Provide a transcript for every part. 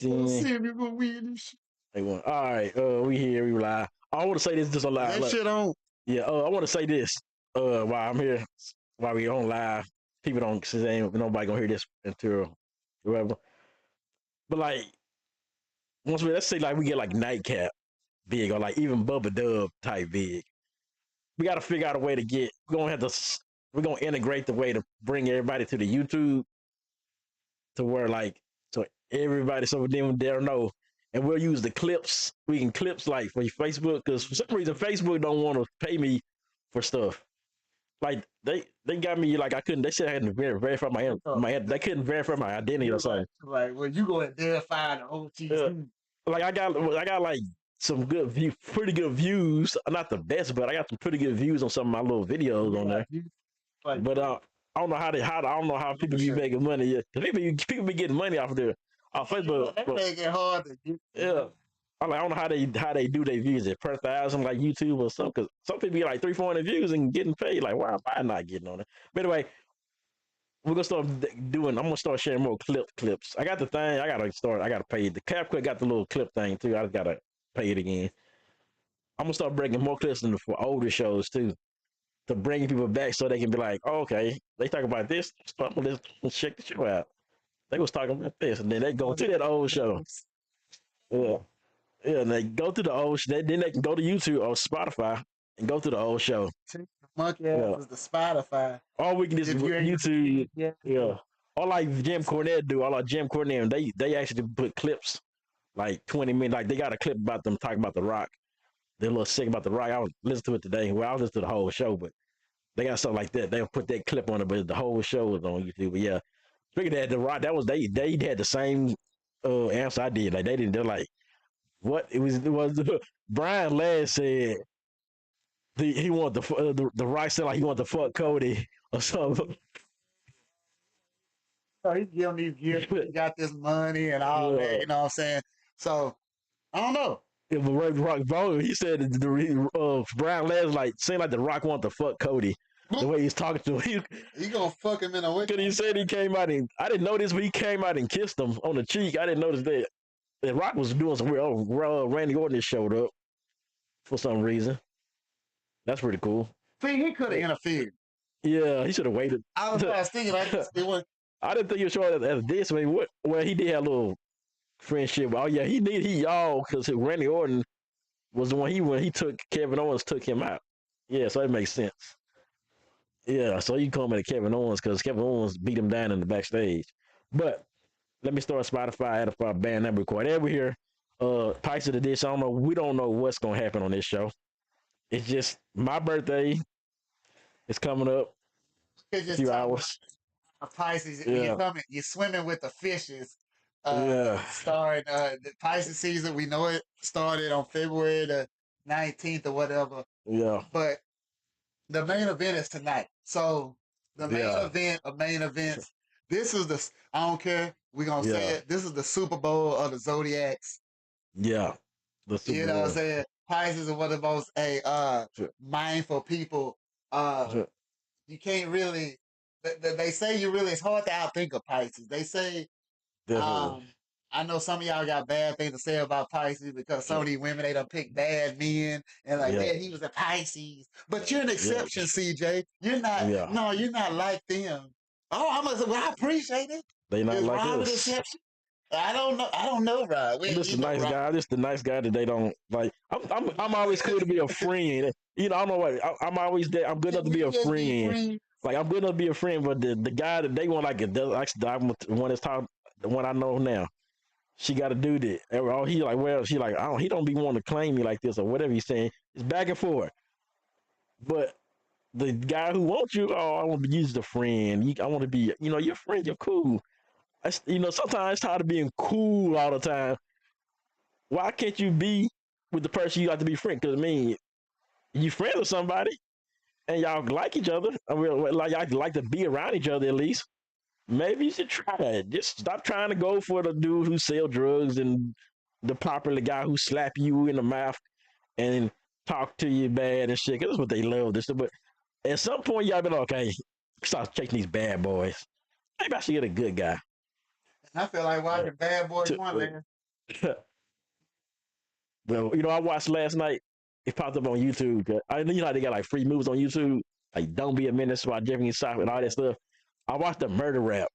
Don't Then see me, but we in this shit. they went, all right, we here, we live. I want to say this just on live. That shit on. Yeah, I want to say this. While I'm here, while we on live, people don't, since ain't nobody gonna hear this until whoever. But like, once we let's say like we get like nightcap big or like even Bubba Dub type big, we got to figure out a way to get. We're gonna integrate the way to bring everybody to the YouTube to where like so everybody so then they'll know. And we'll use the clips. We can clips like for your Facebook because for some reason Facebook don't want to pay me for stuff. Like they got me like I couldn't. They said I had to verify my they couldn't verify my identity or something. Like, well, you go and verify the OTC. Like I got like some pretty good views. Not the best, but I got some pretty good views on some of my little videos on there. Like, But I don't know I don't know how people be making money. Yeah, people be getting money off there off Facebook. They make it hard to get. Yeah. I don't know how they do their views it per thousand like YouTube or something. Because some people get like 300-400 views and getting paid. Like, why am I not getting on it? But anyway, we're gonna start doing. I'm gonna start sharing more clips. I got the thing. I gotta pay it. The CapCut got the little clip thing too. I just gotta pay it again. I'm gonna start breaking more clips in for older shows too, to bring people back so they can be like, oh, okay, they talk about this. Let's check the show out. They was talking about this, and then they go to that old show. Yeah. Yeah, and they go to the old show. Then they can go to YouTube or Spotify and go to the old show. Monkey ass is the Spotify. Or we can just YouTube. Yeah. Or like Jim Cornette do. Or like Jim Cornette, they actually put clips like 20 minutes. Like they got a clip about them talking about The Rock. They're a little sick about The Rock. I was listening to it today. Well, I was listening to the whole show, but they got something like that. They'll put that clip on it, but the whole show was on YouTube. But yeah, speaking of that, The Rock, that was they had the same answer I did. Like they're like, what it was Brian Ladd said he wanted the Rock said like he wanted to fuck Cody or something. So he's giving these gifts, he got this money and all that, you know what I'm saying? So I don't know. Yeah, but Rock he said Brian Ladd like seemed like the Rock wanted to fuck Cody. The way he's talking to him, he gonna fuck him in a way. Because he said he came out and I didn't notice, but he came out and kissed him on the cheek. I didn't notice that. And Rock was doing some weird. Randy Orton showed up for some reason. That's pretty cool. See, he could have interfered. Yeah, he should have waited. I was thinking like this. I didn't think he was showing as this. I mean, well, he did have a little friendship. Oh yeah, he y'all because Randy Orton was the one when he took Kevin Owens took him out. Yeah, so it makes sense. Yeah, so you come at Kevin Owens because Kevin Owens beat him down in the backstage. But let me start Spotify at a band that record. Every here, Pikes of the Dish. We don't know what's gonna happen on this show. It's just my birthday is coming up. A few hours. Pisces, you're swimming with the fishes. Starring the Pisces season. We know it started on February the 19th or whatever. Yeah. But the main event is tonight. So the main events. This is I don't care. We're gonna say it. This is the Super Bowl of the Zodiacs. Yeah. You know what I'm saying? Pisces are one of the most mindful people. You can't really they say it's hard to outthink a Pisces. They say I know some of y'all got bad things to say about Pisces because some of these women, they done pick bad men and like, yeah, he was a Pisces. But you're an exception, CJ. You're not, no, you're not like them. Oh, I appreciate it. They not like Rob us. An exception? I don't know, Rob. This is a nice guy. This is the nice guy that they don't like. I'm always cool to be a friend. You know, I don't know what I'm always there. I'm good enough to be a friend. Like I'm good enough to be a friend, but the guy that they want like the one that's talking, the one I know now. She got to do that. Oh, he like, well, she like, he don't be wanting to claim me like this or whatever he's saying. It's back and forth. But the guy who wants you, I want to be used as a friend. I want to be, your friend. You're cool. Sometimes it's tired of being cool all the time. Why can't you be with the person you like to be friend? Because you friends with somebody and y'all like each other. Like y'all like to be around each other at least. Maybe you should try that. Just stop trying to go for the dude who sell drugs and the popular guy who slap you in the mouth and talk to you bad and shit. That's what they love. This, but at some point, y'all be like, okay, stop chasing these bad boys. Maybe I should get a good guy. I feel like watching Bad Boys Wonderland. Well, you know, I watched last night. It popped up on YouTube. I know you know how they got like free movies on YouTube, like "Don't Be a Menace" by Jeffrey Sapp and all that stuff. I watched the murder rap.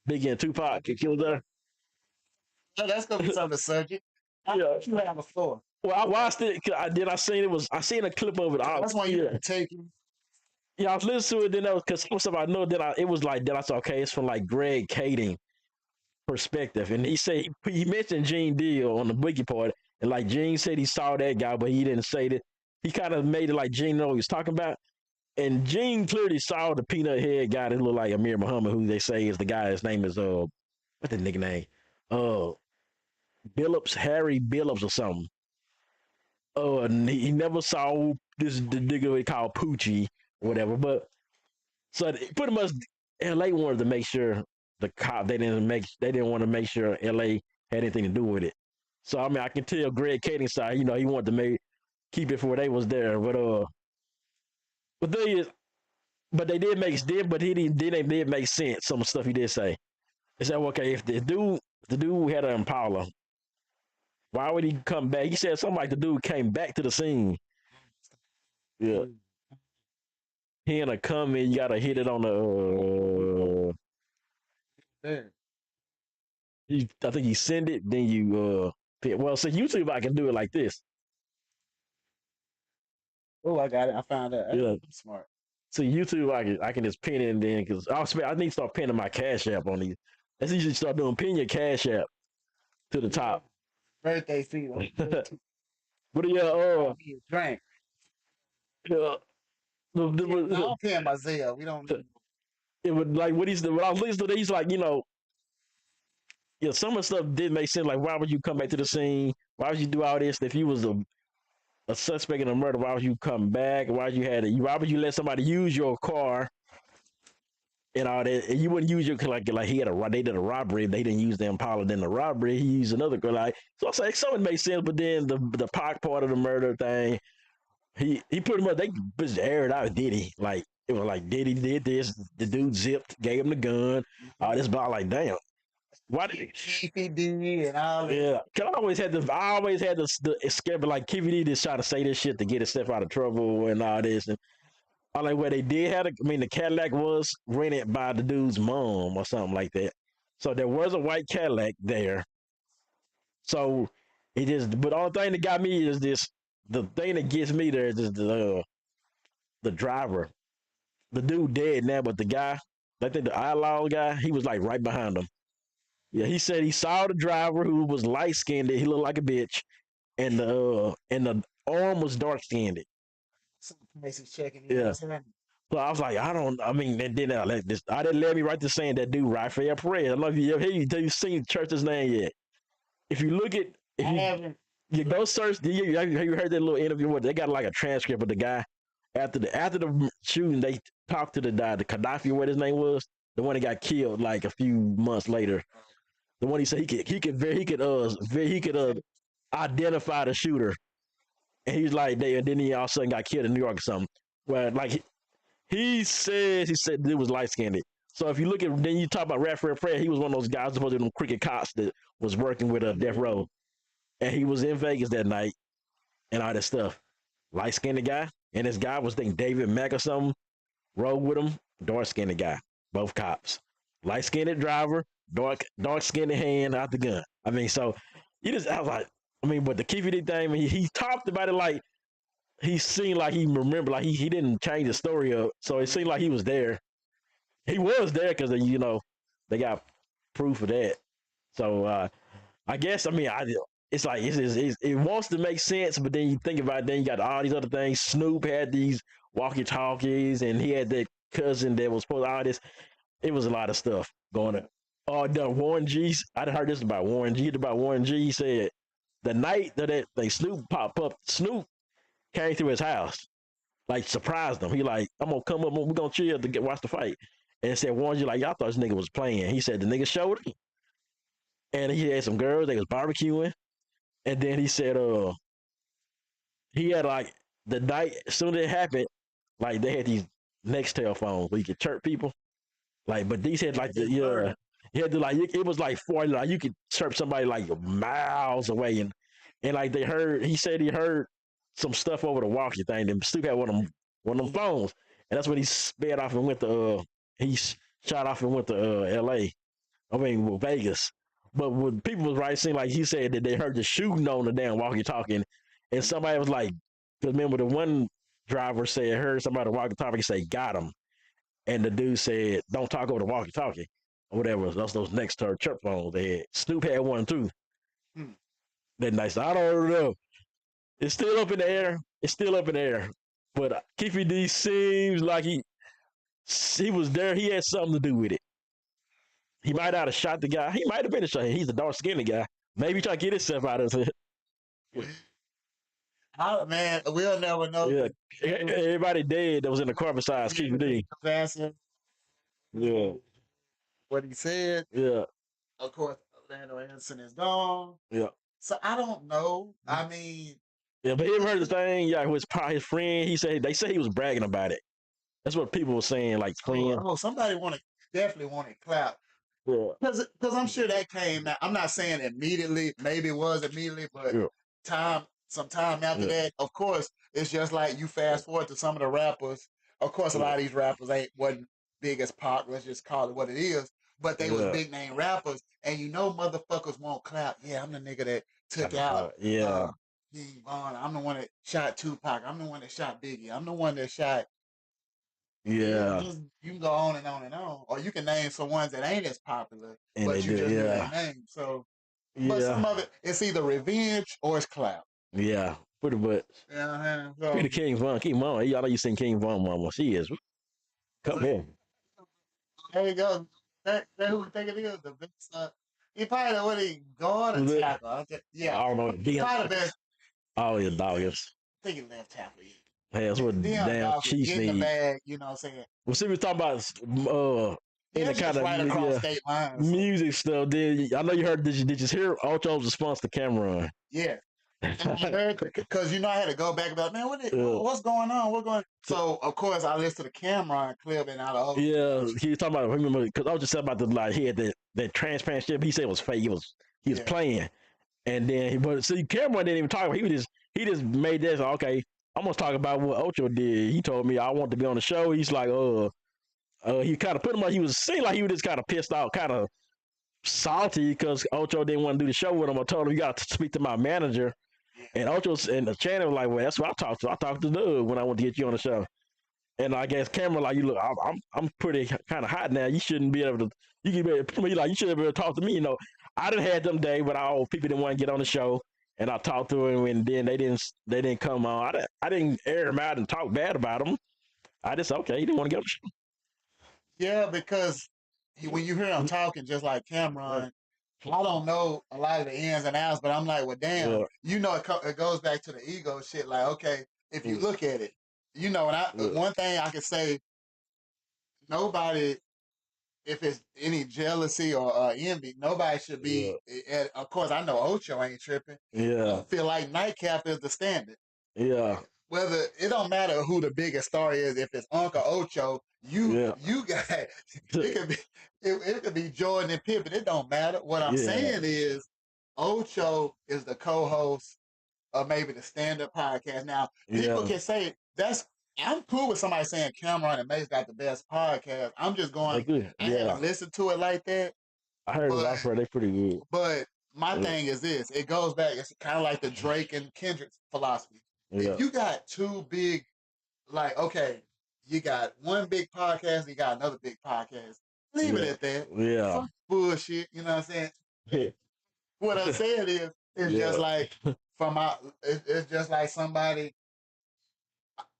Biggie and Tupac get killed there. No, that's gonna be something to subject. Yeah. You have a floor. Well, I watched it. I seen it was. I seen a clip of it. That's why you Yeah. take. Yeah, I was listening to it. Then that was because some stuff I know. Then it was like then I said, okay, it's from like Greg Kading perspective, and he said he mentioned Gene Deal on the Boogie part, and like Gene said he saw that guy, but he didn't say that. He kind of made it like Gene know what he was talking about, and Gene clearly saw the peanut head guy that looked like Amir Muhammad, who they say is the guy. His name is what the nigga name? Uh, Billups, Harry Billups or something. And he never saw the nigga we call Poochie or whatever, but so pretty much LA wanted to make sure the cop they didn't want to make sure LA had anything to do with it. So I mean I can tell Greg Kading side, you know, he wanted to keep it for where they was there. But they is but they did make but he didn't then they did make sense, some stuff he did say. He said, okay, if the dude had an Impala, why would he come back? He said something like the dude came back to the scene. Yeah. He in a come in, you gotta hit it on the There. I think you send it, then you well, so YouTube I can do it like this. Oh, I got it. I found that. Yeah. I'm smart. So YouTube I can just pin it in then because I need to start pinning my Cash App on these. Let's usually start doing pin your Cash App to the top. Birthday fee. What are your drink? I don't pay my Zelle. We don't. It would like what I was listening to. He's like, you know, yeah, some of the stuff did make sense. Like, why would you come back to the scene? Why would you do all this? If you was a suspect in a murder, why would you come back? Why would you let somebody use your car and all that? And you wouldn't use your like they did a robbery. They didn't use the Impala. Then the robbery, he used another car. Like so, I was like something made sense. But then the Pac part of the murder thing, he pretty much they just aired out Diddy. Like it was like Diddy did this. The dude zipped, gave him the gun. All this, but like damn. Why did Keefy D and all that? Yeah, cause I always had the escape, like Keefy D just try to say this shit to get himself out of trouble and all this, and I like where they did have the Cadillac was rented by the dude's mom or something like that, so there was a white Cadillac there. So it just, but the only thing that got me is this. The thing that gets me there is just the driver, the dude dead now, but the guy, I think the outlaw guy, he was like right behind him. Yeah, he said he saw the driver who was light skinned. He looked like a bitch, and the arm was dark skinned. Some places checking. Yeah. So I was like, I mean, and then I didn't let me right to saying that dude Rafael Perez. I love you. Have you seen Church's name yet? If you look at, you go search. Have you heard that little interview where they got like a transcript of the guy after the shooting? They talked to the guy, the Gaddafi, what his name was, the one that got killed like a few months later. The one he said he could identify the shooter, and he's like, then he all of a sudden got killed in New York or something. Well, like he said the dude was light skinned. So if you look at, then you talk about Raphael Fred, he was one of those guys supposed to be them cricket cops that was working with Death Row, and he was in Vegas that night and all that stuff. Light skinned guy, and this guy was named David Mack or something. Rode with him, dark skinned guy, both cops. Light skinned driver, dark skinned hand out the gun. I mean, so I was like, I mean, but the Keefy thing, he talked about it like he seemed like he remembered, like he didn't change the story up. So it seemed like he was there. He was there because they got proof of that. So I guess it's like it wants to make sense, but then you think about it, then you got all these other things. Snoop had these walkie talkies, and he had that cousin that was supposed to all this. It was a lot of stuff going on. Oh, no, Warren G. I heard this about Warren G. He said the night that Snoop popped up, Snoop came to his house, like surprised him. He like, I'm gonna come up, we're gonna chill to watch the fight. And said Warren G. like, y'all thought this nigga was playing. He said the nigga showed it, and he had some girls. They was barbecuing, and then he said, he had like the night as soon as it happened, like they had these Nextel phones where you could chirp people. Like, but these had like He had to like it was like 40, like you could chirp somebody like miles away, and like they heard. He said he heard some stuff over the walkie thing. And Snoop had one of them phones, and that's when he sped off and went to he shot off and went to L.A. I mean, well, Vegas. But when people was right, seeing like he said that they heard the shooting on the damn walkie-talkie, and somebody was like, because remember the one driver said heard somebody walkie-talkie say got him, and the dude said don't talk over the walkie-talkie or whatever. Those next to her chirp phones they had. Snoop had one too. That nice. I don't know. It's still up in the air. It's still up in the air. But Keefy D seems like he was there. He had something to do with it. He might not have shot the guy. He might have been a shot. He's a dark skinned guy. Maybe trying to get himself out of it. Man, we'll never know. Yeah. Everybody dead that was in the car besides Keefy D. Yeah. What he said. Yeah. Of course, Orlando Anderson is gone. Yeah. So I don't know. I mean. Yeah, but he ever heard the thing? Yeah, his friend, they say he was bragging about it. That's what people were saying, like friend. Oh, somebody definitely wanted clout. Yeah. Because I'm sure that came out. I'm not saying immediately, maybe it was immediately, but some time after that, of course, it's just like you fast forward to some of the rappers. Of course, a lot of these rappers wasn't big as pop. Let's just call it what it is. But they was big name rappers, and motherfuckers want clout. Yeah, I'm the nigga that took out. King Von. I'm the one that shot Tupac. I'm the one that shot Biggie. I'm the one that shot. Yeah. You can go on and on and on. Or you can name some ones that ain't as popular, and but you just do their name. So, but some of it, it's either revenge or it's clout. Yeah, pretty much. Yeah, so, pretty King Von. King Von. Y'all know you seen King Von, mama. She is. Come in. There you go. That who we think it is. The best. He probably what he guard or tackle. Yeah. I don't know. Probably the best. Oh, yeah, doggers. I think he left tackle. Hey, that's what damn Chiefs need. In the bag, you know what I'm saying? Well, see, we're talking about in the kind of right across state lines, music stuff. I know you heard. Did you hear Ultro's response to Cameron? Yeah. Because I had to go back about, man, what's going on? What's going on? So, of course, I listened to the Cameron clip and out of yeah, he was talking about, remember, because I was just saying about he had that transparent shit. He said it was fake. He was playing. And then, but see, Cameron didn't even talk about it. He just made this, okay, I'm going to talk about what Ocho did. He told me I want to be on the show. He's like, he kind of put him on, seemed like he was just kind of pissed off, kind of salty because Ocho didn't want to do the show with him. I told him, you got to speak to my manager. And Ocho's and the channel was like, well, that's what I talked to. I talked to Doug when I want to get you on the show. And I guess Cameron like, you look, I'm pretty kind of hot now. You shouldn't be able to. You should be able to talk to me. I done had them days when all people didn't want to get on the show, and I talked to him, and then they didn't come on. I didn't air him out and talk bad about him. I just he didn't want to get on the show. Yeah, because when you hear him talking, just like Cameron. I don't know a lot of the ins and outs, but I'm like, well, damn, it goes back to the ego shit. Like, okay, if you look at it, and one thing I can say, nobody, if it's any jealousy or envy, nobody should be. Of course, I know Ocho ain't tripping. Yeah, I feel like Nightcap is the standard. Yeah. Whether it don't matter who the biggest star is, if it's Uncle Ocho, you got it could be Jordan and Pippen. It don't matter. What I'm saying is Ocho is the co-host of maybe the stand-up podcast. Now people can say I'm cool with somebody saying Cameron and Mace got the best podcast. I'm just going I haven't listened to it like that. I heard it offer, they pretty good. But my thing is this, it goes back, it's kind of like the Drake and Kendrick philosophy. If you got two big, like, okay, you got one big podcast and you got another big podcast. Leave it at that. Yeah. Fuck bullshit, you know what I'm saying? What I'm saying is, it's just like, it's just like somebody,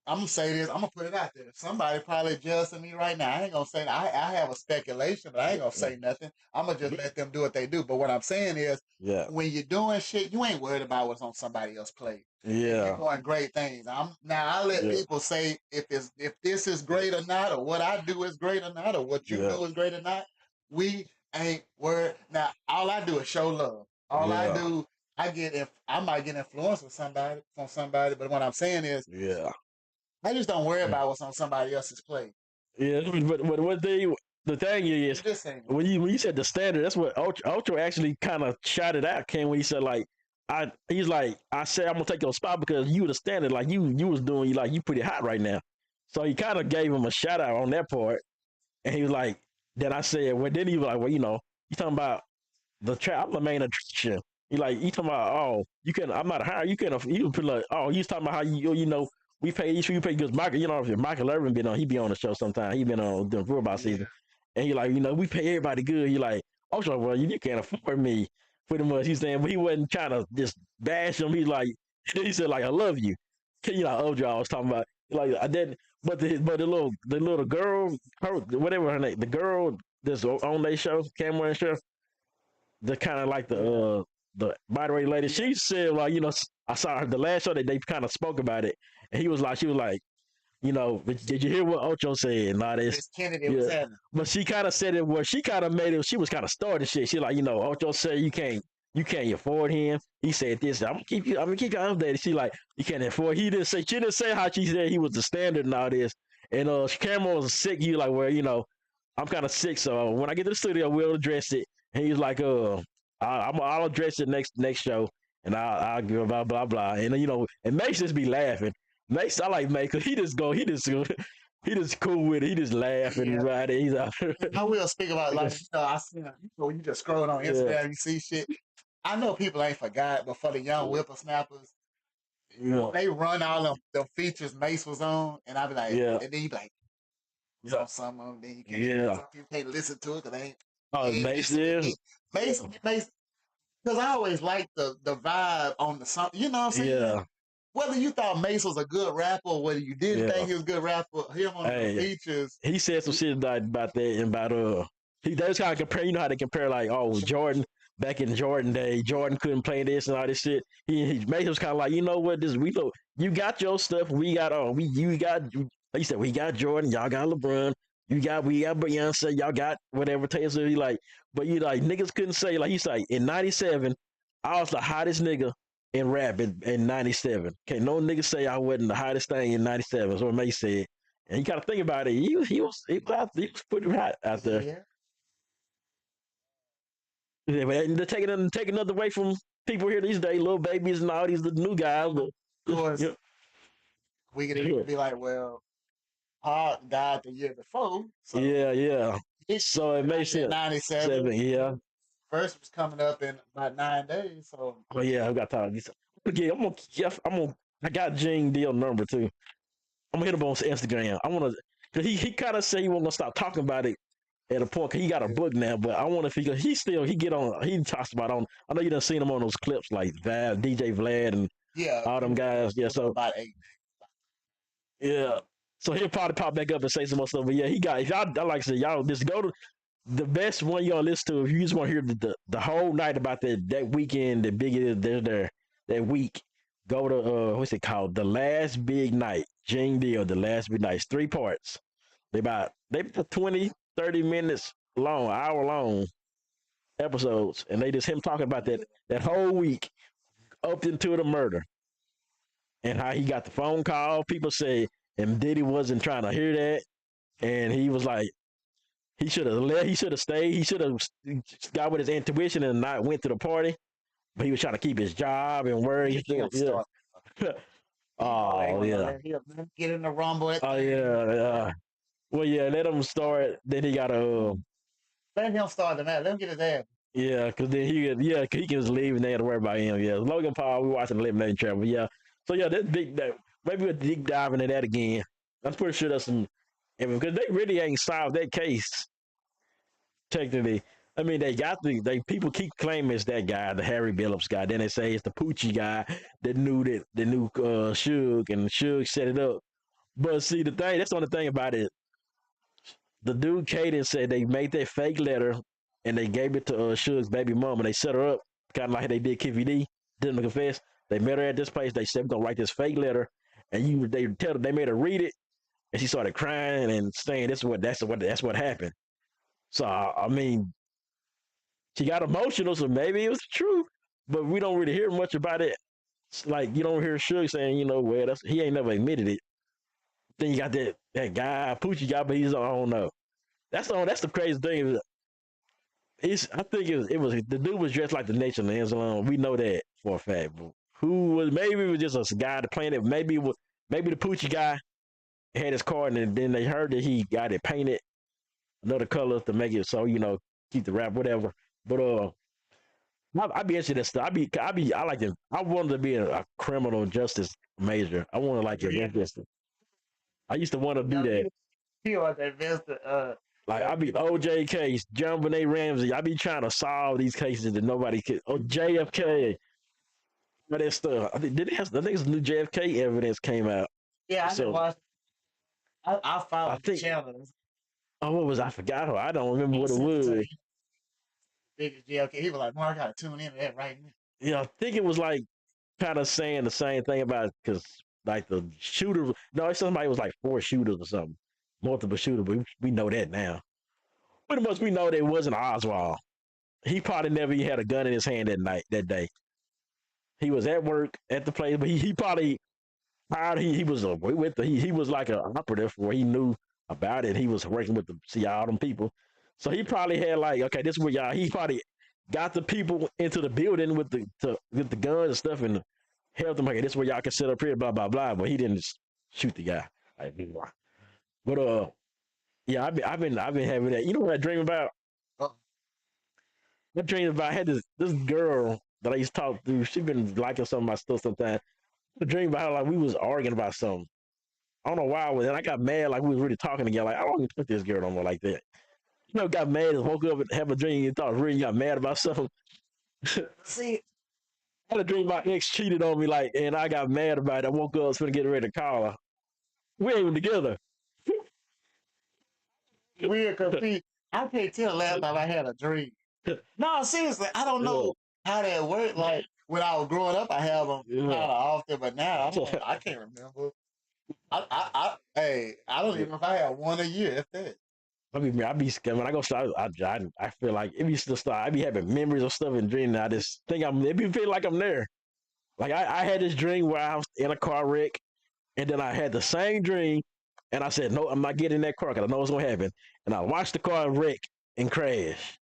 I'm going to say this, I'm going to put it out there. Somebody probably judging me right now. I ain't going to say, I have a speculation, but I ain't going to say nothing. I'm going to just let them do what they do. But what I'm saying is, when you're doing shit, you ain't worried about what's on somebody else's plate. Yeah. You're doing great things. I let people say if this is great or not, or what I do is great or not, or what you do is great or not. We ain't worried. Now, all I do is show love. All I do, I might get influenced with somebody, but what I'm saying is, I just don't worry about what's on somebody else's plate. Yeah, but what they the thing is, when you said the standard, that's what Ultra actually kind of shouted out. Ken, when he said like, he's like, I said I'm gonna take your spot because you the standard, like you was doing, like you pretty hot right now. So he kind of gave him a shout out on that part, and he was like, then I said, well, then he was like, well, you talking about the trap, I'm the main attraction. You talking about, oh, you can, I'm not a hire, you can, you put like, oh, he's talking about how we pay each, you pay because Michael, if Michael Irvin been on, he be on the show sometime. He been on the football season, and he like, we pay everybody good. He like, oh, so, well, you can't afford me, pretty much. He's saying, but he wasn't trying to just bash him. He's like, he said like, I love you. Ojo, I was talking about, like I didn't, but the little girl, whatever her name, the girl that's on their show, Cameron show, the kind of like the moderator lady, she said like, I saw her the last show that they kind of spoke about it, and she was like, did you hear what Ocho said and all this? Kennedy was having. But she kind of said it where she kind of made it. She was kind of starting shit. She like, Ocho said you can't afford him. He said this. I'm gonna keep you updated. She like, you can't afford. She didn't say how she said he was the standard and all this. And Cameron was sick. You like, well, I'm kind of sick. So when I get to the studio, we'll address it. And he's like, I'll address it next show, and I'll give blah blah blah. And and Mace just be laughing. Mace, I like Mace because he just cool with it. He just laughing right. He's out. I will speak about like I seen when you just scrolling on Instagram, you see shit. I know people ain't forgot, but for the young whippersnappers, they run all them features Mace was on, and I be like, and then you be like, some of them, then you can't listen to it because they ain't. Oh, Mace is Mace, because I always liked the vibe on the song. You know what I'm saying? Yeah. Whether you thought Mace was a good rapper or whether you didn't think he was a good rapper, him on the features. He said some shit about that and about he does kind of compare. You know how they compare like, oh, Jordan back in Jordan day, Jordan couldn't play this and all this shit. He Mace was kind of like, you know what, you got your stuff, we got like you said, we got Jordan, y'all got LeBron. We got Beyonce, y'all got whatever Taylor. He like, but you like niggas couldn't say, like he's like in '97, I was the hottest nigga in rap in '97. Can't no nigga say I wasn't the hottest thing in '97. That's what May said. And you gotta think about it. He was pretty hot out there. Yeah, but they're taking nothing away from people here these days, little babies and all these the new guys. But, of course, we could even be like, well, Hard died the year before. So yeah. So it makes sense. 97. Yeah. First was coming up in about 9 days. So. Oh yeah, I got time. I got Gene Deal number too. I'm gonna hit him on Instagram. I wanna, cause he kind of said he wasn't gonna stop talking about it at a point. Cause he got a book now, but I want to figure he talks about on. I know you done seen him on those clips like Vlad, DJ Vlad, and all them guys. Yeah, so about 8. Yeah. So he'll probably pop back up and say some more stuff. But yeah, he got. If y'all, I like to say, y'all just go to the best one y'all listen to. If you just want to hear the whole night about that weekend, the big is there that week. Go to what's it called? The Last Big Night. Gene Deal, The Last Big Night. It's 3 parts. They about 20, 30 minutes long, hour long episodes, and they just him talking about that whole week up into the murder and how he got the phone call. People say. And Diddy wasn't trying to hear that. And he was like, he should have stayed. He should have got with his intuition and not went to the party. But he was trying to keep his job and worry. Oh, yeah. Get in the rumble. Oh, yeah. Well, yeah, let him start. Then he got to... Let him start the match. Let him get his ass. Yeah, because then he can just leave and they had to worry about him. Yeah, Logan Paul, we watching the Elimination Chamber. Yeah. So, yeah, that's big. Maybe we'll deep dive into that again. I'm pretty sure that's some, because they really ain't solved that case. Technically, I mean, people keep claiming it's that guy, the Harry Billups guy. Then they say it's the Poochie guy that knew Suge, and Suge set it up. But see, that's the only thing about it. The dude Kaden said they made that fake letter and they gave it to Suge's baby mom, and they set her up kind of like they did Kiffy D. Didn't confess. They met her at this place. They said, "We're gonna write this fake letter." And they made her read it, and she started crying and saying, "That's what happened." So I mean, she got emotional, so maybe it was true, but we don't really hear much about it. It's like you don't hear Suge saying, well, he ain't never admitted it. Then you got that guy Poochie guy, but I don't know. That's the crazy thing. I think it was the dude was dressed like the Nation of Islam. We know that for a fact. But who was maybe it was just a guy to playing it. Maybe the Poochie guy had his card and then they heard that he got it painted another color to make it so keep the rap whatever. But I'd be interested in stuff. I like it. I wanted to be a criminal justice major. I want to like it. I used to want to do that. He was invested. Like I be OJ case, John Benet Ramsey. I be trying to solve these cases that nobody could. Oh, JFK, all that stuff. I think some new JFK evidence came out. Yeah, I watched. I followed the channel. Oh, what was I forgot? I don't remember what it was. Big JFK. He was like, "Mark, I gotta tune into that right now." Yeah, I think it was like kind of saying the same thing about because like the shooter. No, somebody was like 4 shooters or something, multiple shooters. But we know that now. Pretty much, we know that it wasn't Oswald. He probably never had a gun in his hand that day. He was at work at the place, but he probably he was with he was like an operative where he knew about it. He was working with all them people, so he probably had like, okay, this is where y'all. He probably got the people into the building with the guns and stuff and helped them. Okay, this is where y'all can sit up here, blah blah blah. But he didn't shoot the guy. But yeah, I've been having that. You know what I dream about? I dream about I had this girl that I used to talk to. She been liking some of my stuff sometimes. I dream about how like we was arguing about something. I don't know why. And I got mad like we was really talking together. Like I don't even talk to this girl no more like that. Got mad and woke up and have a dream and thought really got mad about something. See, I had a dream my ex cheated on me, like, and I got mad about it. I woke up, I was gonna get ready to call her. We ain't even together. Weird, cause I can't tell last time I had a dream. No, seriously, I don't know how that worked. Like when I was growing up, I had them kind of often, but now I can't remember. I don't even know if I had one a year, if that. I be scared when I go start. I feel like it be still start. I be having memories of stuff and dreaming. I just think it be feel like I'm there. Like I had this dream where I was in a car wreck, and then I had the same dream, and I said, no, I'm not getting in that car because I know what's gonna happen. And I watched the car wreck and crash.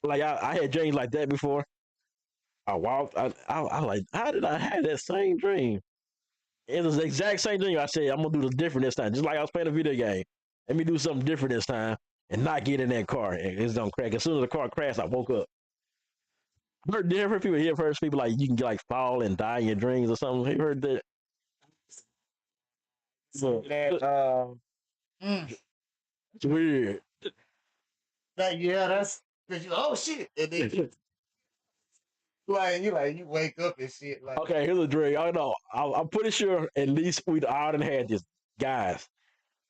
Like I had dreams like that before. I walked. I like, how did I have that same dream? It was the exact same thing. I said, I'm gonna do this different this time. Just like I was playing a video game. Let me do something different this time and not get in that car. And it's gonna crack. As soon as the car crashed, I woke up. I heard different people. You've heard people like you can like fall and die in your dreams or something. You heard that? It's weird. That's oh shit. And then, you wake up and shit. Like, okay, here's a dream. I know. I'm pretty sure at least we all done had this. Guys,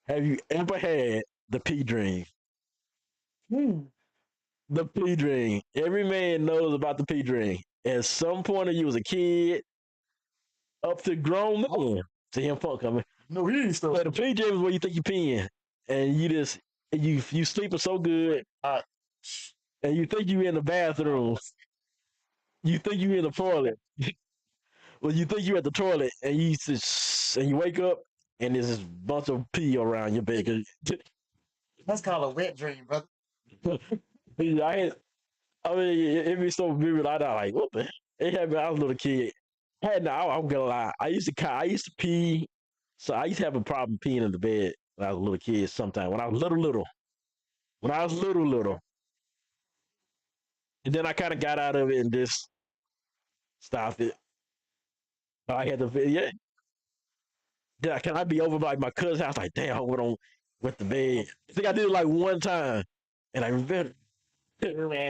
have you ever had the P dream? The P dream. Every man knows about the P dream. At some point, when you was a kid, up to grown man. See him fuck coming. No, he ain't stuff. But the P dream is where you think you're peeing, and you sleeping so good, and you think you in the bathroom. You think you in the toilet. Well, you think you at the toilet, and you wake up, and there's this bunch of pee around your bed. That's called a wet dream, brother. I mean, it be so vivid. I like, what the? It happened. I was a little kid. I'm gonna lie. I used to pee. So I used to have a problem peeing in the bed when I was a little kid. Sometimes when I was little. When I was little. And then I kind of got out of it and just stopped it. I had to, yeah. Can I be over like my cousin's house? Like, damn, I went on with the bed. I think I did it like one time, and I remember. You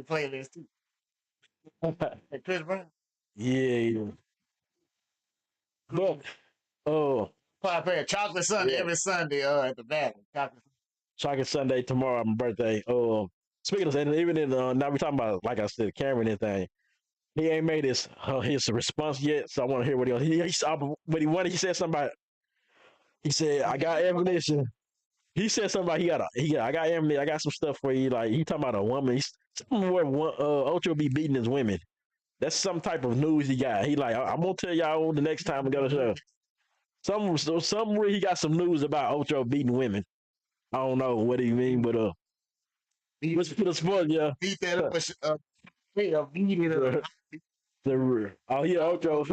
play this too. Hey, Chris Brown. Yeah. But I play a chocolate Sunday every Sunday at the back. Chocolate Sunday tomorrow, my birthday. Speaking of that, even in now we're talking about, like I said, Cameron and thing. He ain't made his response yet, so I want to hear what he said something about. He said, I got ammunition. He said something about I got ammunition. I got some stuff for you. Like he talking about a woman. Something where Ocho be beating his women. That's some type of news he got. He like, I'm gonna tell y'all the next time we got a show. Some he got some news about Ocho beating women. I don't know what he mean, but let's put a sport, yeah. Beat that up, beat it up. Oh yeah, Ocho.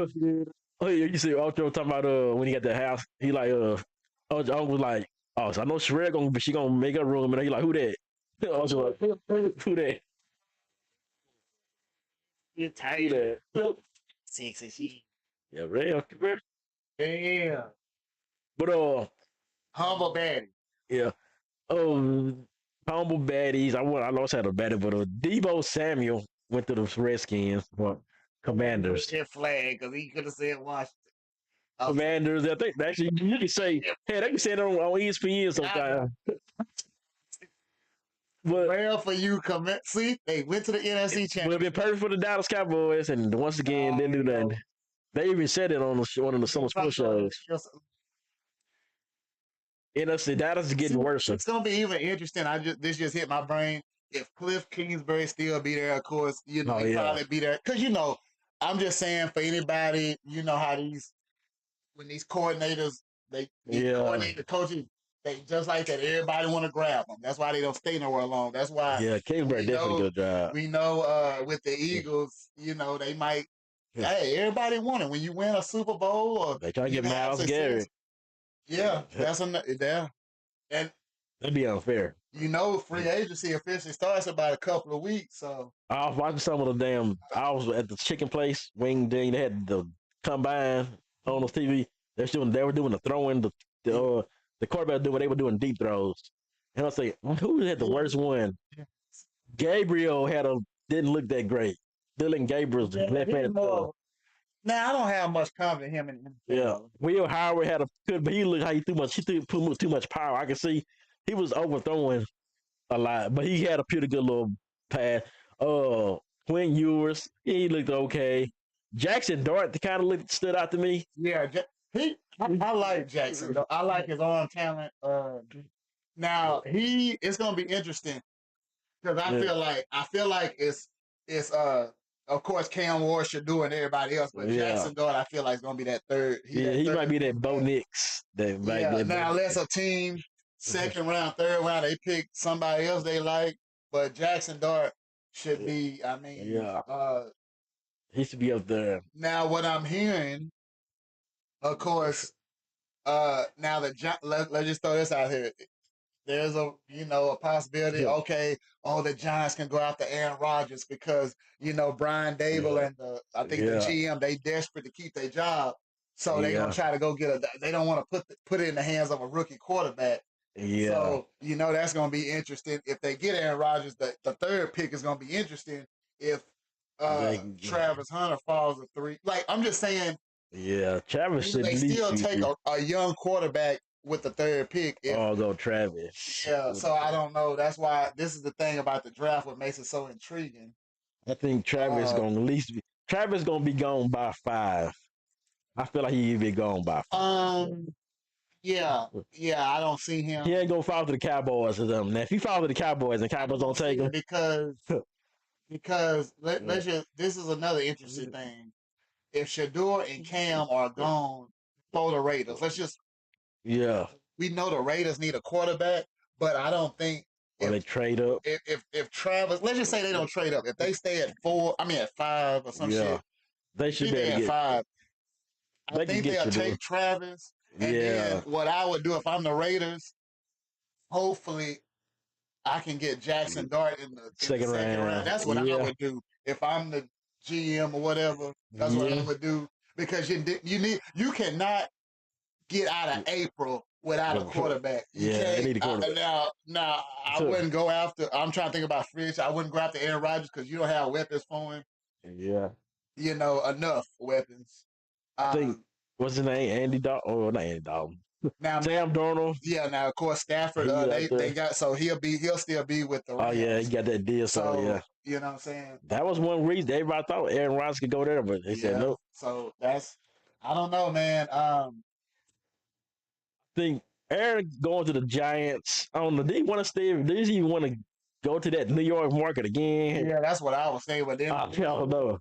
Oh yeah, you see Ocho talking about when he got the house. He like Ocho was like, oh, so I know Sherelle gonna, but she gonna make a room, and he like, who that? Ocho like, who that? You're tired. Sexy shit. Yeah, real. Damn. But Humble baddie. yeah. Humble baddies. I lost had a baddie, but Debo Samuel went to the Redskins for Commanders. That flag because he could have said Washington. Commanders. I think actually you can say, hey, they can say it on ESPN sometimes. But well, for you, see, they went to the NFC Championship. Would have been perfect for the Dallas Cowboys, and once again, didn't do nothing. They even said it on one of the summer sports shows. NFC Dallas is getting worse. It's gonna be even interesting. This just hit my brain. If Cliff Kingsbury still be there, of course, he probably be there. Because I'm just saying for anybody, how when these coordinators coordinate the coaches. They just like that. Everybody want to grab them. That's why they don't stay nowhere long. That's why. Yeah, Kingsbury definitely good job. We know with the Eagles, they might. Hey, everybody want it when you win a Super Bowl or they try to get Myles Garrett. Yeah, that's and that'd be unfair. Free agency officially starts in about a couple of weeks. So I was watching some of the I was at the chicken place, Wing Ding. They had the combine on the TV. They were doing the throwing, the quarterback did what they were doing deep throws. And I'll say, who had the worst one? Gabriel didn't look that great. Dylan Gabriel's left hand. Now I don't have much confidence in him. Yeah, Will Howard had but he looked how he threw much. He threw too much power. I can see he was overthrowing a lot, but he had a pretty good little pass. Quinn Ewers, he looked okay. Jackson Dart kind of stood out to me. Yeah, I like Jackson. Though. I like his arm talent. Now it's gonna be interesting because I feel like it's of course Cam Ward should do and everybody else, but Jackson Dart I feel like it's gonna be that third. He might be that Bo Nix. Now unless a team second round, third round they pick somebody else they like, but Jackson Dart should be. I mean, he should be up there. Now what I'm hearing. Of course, now let's just throw this out here. There's a possibility. Yeah. Okay, the Giants can go after Aaron Rodgers because Brian Dable and I think the GM they desperate to keep their job, so they're gonna try to go get They don't want to put it in the hands of a rookie quarterback. Yeah. So that's gonna be interesting if they get Aaron Rodgers. The third pick is gonna be interesting if Travis Hunter falls to 3. Like I'm just saying. Yeah, Travis should. They still take a young quarterback with the third pick. Go Travis. Yeah, so I don't know. That's why this is the thing about the draft. What makes it so intriguing. I think Travis Travis gonna be gone by 5. I feel like he'll be gone by 5. Yeah. I don't see him. He ain't gonna fall to the Cowboys or them. Now, if he fall to the Cowboys and Cowboys don't take him because let's just. This is another interesting thing. If Shador and Cam are gone for the Raiders, we know the Raiders need a quarterback, but I don't think they trade up. If Travis, let's just say they don't trade up. If they stay at 5 or some shit, they should be at 5. I think they'll take Travis. And then what I would do if I'm the Raiders, hopefully I can get Jackson Dart in the second round. That's what I would do if I'm the GM or whatever. That's what I would do because you cannot get out of April without a quarterback. They need a quarterback. Now I wouldn't go after. I'm trying to think about free. I wouldn't go after Aaron Rodgers because you don't have weapons for him. Yeah, enough weapons. I think what's his name? Andy Dalton? Oh, not Andy Dalton. Now Sam Darnold. Yeah, now of course Stafford. They got so he'll still be with the Rams. Oh yeah, he got that deal. So yeah. You know what I'm saying? That was one reason everybody thought Aaron Rodgers could go there, but they said no. So I don't know, man. I think Aaron going to the Giants. I don't know. Did he want to stay? Did he want to go to that New York market again? Yeah, that's what I was saying with them. I don't know.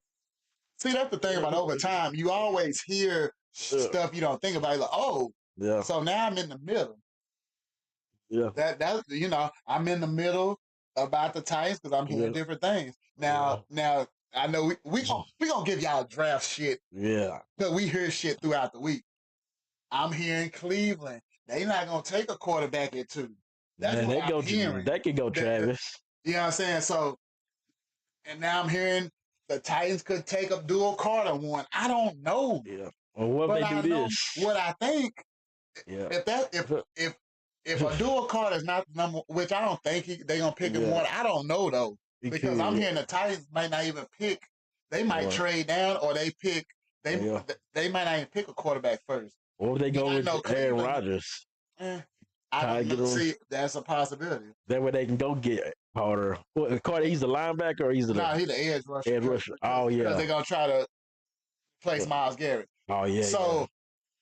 See, that's the thing about over time. You always hear stuff you don't think about. You're like, oh, so now I'm in the middle. Yeah. That you know, I'm in the middle about the Titans because I'm hearing different things. Now I know we gonna give y'all draft shit. Yeah. Because we hear shit throughout the week. I'm hearing Cleveland. They not gonna take a quarterback at 2. That's Man, what I'm hearing. They could go Travis. You know what I'm saying? So, and now I'm hearing the Titans could take a dual Carter 1. I don't know. Yeah. Well, what if they do this? What I think. Yeah. If a dual Carter is not the number, which I don't think they gonna pick him 1. I don't know though because I'm hearing the Titans might not even pick. They might trade down or they pick. They might not even pick a quarterback first. Or they go with Aaron Rodgers. I don't see that's a possibility. That way they can go get Carter. Well, Carter, he's the linebacker or he's the he's the edge rusher. Edge rusher. Oh yeah. Because they're gonna try to place Myles Garrett. Oh yeah. So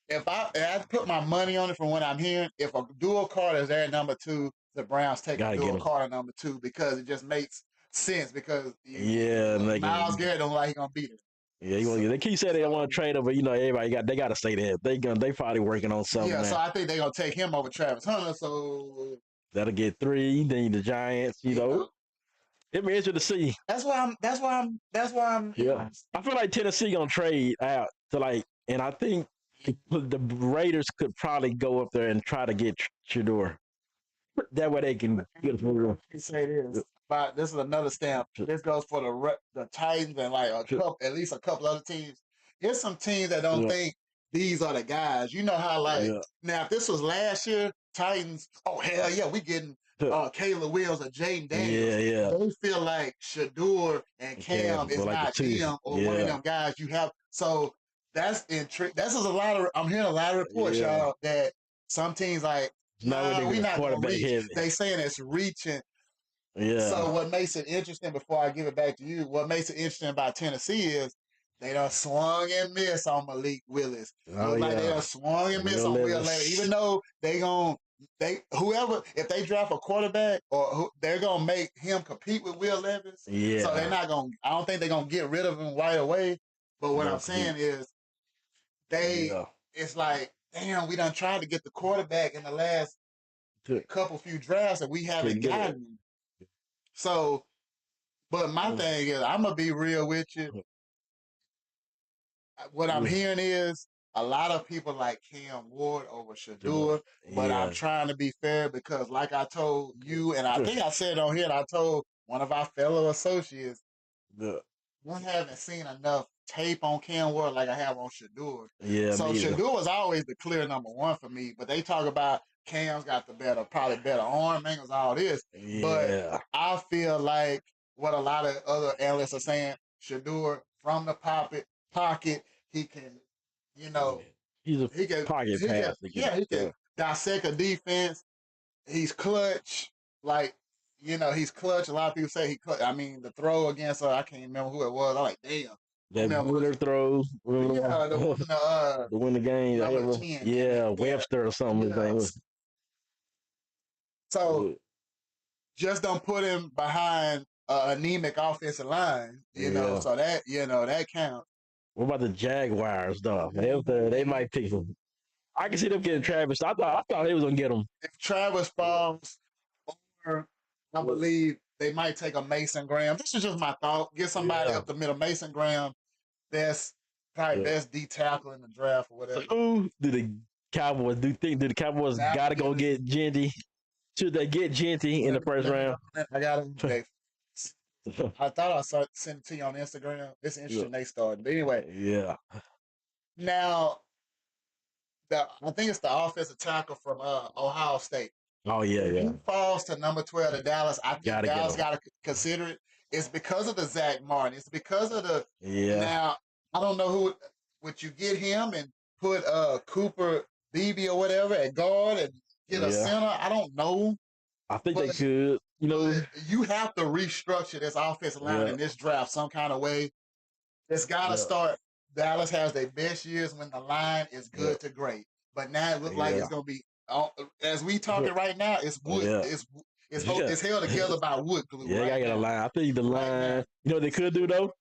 if I put my money on it from what I'm hearing, if a dual Carter is there at number 2, the Browns take a dual Carter number 2 because it just makes sense because Myles Garrett don't like he gonna beat him. Yeah, they keep saying they don't want to trade him, but you know everybody they got to stay there. They probably working on something. Yeah, so I think they're gonna take him over Travis Hunter. So that'll get 3. Then the Giants, you know, it'll be interesting to see. That's why I'm. Yeah, I feel like Tennessee gonna trade out to and I think the Raiders could probably go up there and try to get Shador. That way they can get him. Say this. But this is another stamp. This goes for the Titans and at least a couple other teams. Here's some teams that don't think these are the guys. You know how now if this was last year, Titans, oh hell yeah, we getting Caleb Williams or Jaden Daniels. Yeah. They feel like Shador and Cam is not them or one of them guys you have. So that's intriguing. This is I'm hearing a lot of reports, y'all, that some teams we're not gonna reach. They saying it's reaching. Yeah. So what makes it interesting, before I give it back to you, what makes it interesting about Tennessee is they done swung and missed on Malik Willis. They done swung and missed on Will Levis. Even though if they draft a quarterback they're gonna make him compete with Will Levis. Yeah. So they're not gonna. I don't think they're gonna get rid of him right away. But what I'm saying is, it's like, damn, we done tried to get the quarterback in the last few drafts and we haven't gotten him. So, but my thing is, I'm gonna be real with you. What I'm hearing is a lot of people like Cam Ward over Shador, but I'm trying to be fair because, like I told you, and I think I said on here, and I told one of our fellow associates, we haven't seen enough tape on Cam Ward like I have on Shador. Yeah. So Shador was always the clear number 1 for me, but they talk about Cam's got probably better arm angles, all this. Yeah. But I feel like what a lot of other analysts are saying, Shador from the pocket, he can, he's a pocket pass. He can dissect a defense. He's clutch. He's clutch. A lot of people say he clutch. I mean, the throw against, I can't remember who it was. I'm like, damn. That Wheeler throw. To win the game. Webster or something. So just don't put him behind an anemic offensive line, so that counts. What about the Jaguars, though? They might pick him. I can see them getting Travis. I thought they was going to get him. If Travis falls, or I believe they might take a Mason Graham. This is just my thought. Get somebody up the middle. Mason Graham, best D tackle in the draft or whatever. So who do the Cowboys do the Cowboys got to go get Genty? Should they get Genty in the first round? I got him. I thought I sent it to you on Instagram. It's interesting they started. But anyway. Yeah. Now, I think it's the offensive tackle from Ohio State. Oh, yeah. If he falls to number 12 to Dallas, I think Dallas got to consider it. It's because of the Zach Martin. It's because of the... Yeah. Now, I don't know would you get him and put Cooper Beebe or whatever at guard and get a center? I don't know. I think they could. You have to restructure this offensive line in this draft some kind of way. It's got to start. Dallas has their best years when the line is good to great. But now it looks like it's going to be, as we talking right now, it's wood. It's held together by wood glue. Yeah, I got a line. I think the line, you know what they could do, though?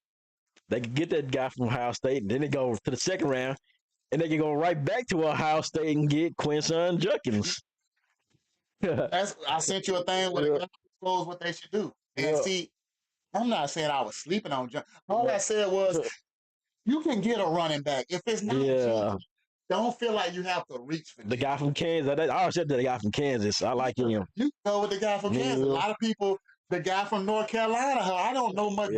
They could get that guy from Ohio State, and then they go to the second round and they can go right back to Ohio State and get Quinson Judkins. I sent you a thing where the exposed what they should do. And see, I'm not saying I was sleeping on John. All I said was you can get a running back. If it's not you, don't feel like you have to reach for the guy from Kansas. I always said the guy from Kansas. I like him. You go with the guy from Kansas. A lot of people, the guy from North Carolina, I don't know much.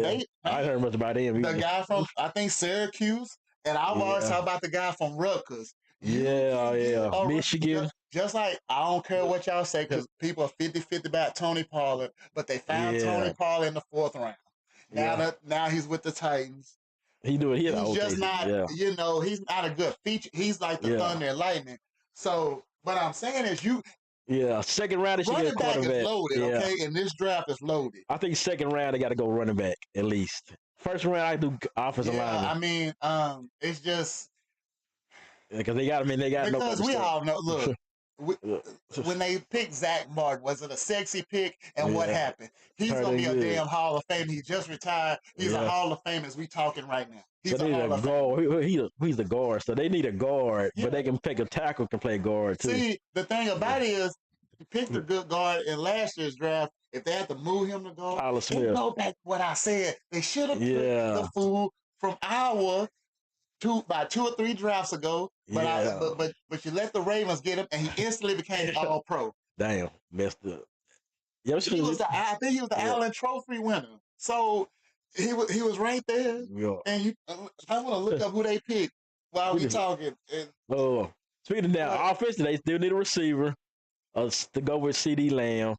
I heard much about him. The guy from, I think, Syracuse. And I've always talked about the guy from Rutgers. Michigan. Just like, I don't care what y'all say, because people are 50-50 about Tony Pollard, but they found Tony Pollard in the 4th round. Now he's with the Titans. He's just not, he's not a good feature. He's like the thunder and lightning. So, what I'm saying is second round they should get a quarterback. Is loaded, okay? And this draft is loaded. I think second round they got to go running back at least. First round I do offensive lineman. I mean, it's just because they got. I mean, they got because we all know. Look, when they picked Zach Martin, was it a sexy pick? And what happened? He's gonna be a damn Hall of Fame. He just retired. He's a Hall of Fame as we talking right now. He's so a Hall of Fame. He's a guard, so they need a guard, but they can pick a tackle can play guard too. See, the thing about it is, you picked a good guard in last year's draft. If they had to move him to guard, they go back to what I said. They should have picked the fool from Iowa about 2 or 3 drafts ago. But but you let the Ravens get him, and he instantly became All Pro. Damn, messed up. I think he was the Allen Trophy winner. So he was right there. Yeah. And I want to look up who they picked while we talking. Speaking of that, offense, they still need a receiver to go with CD Lamb.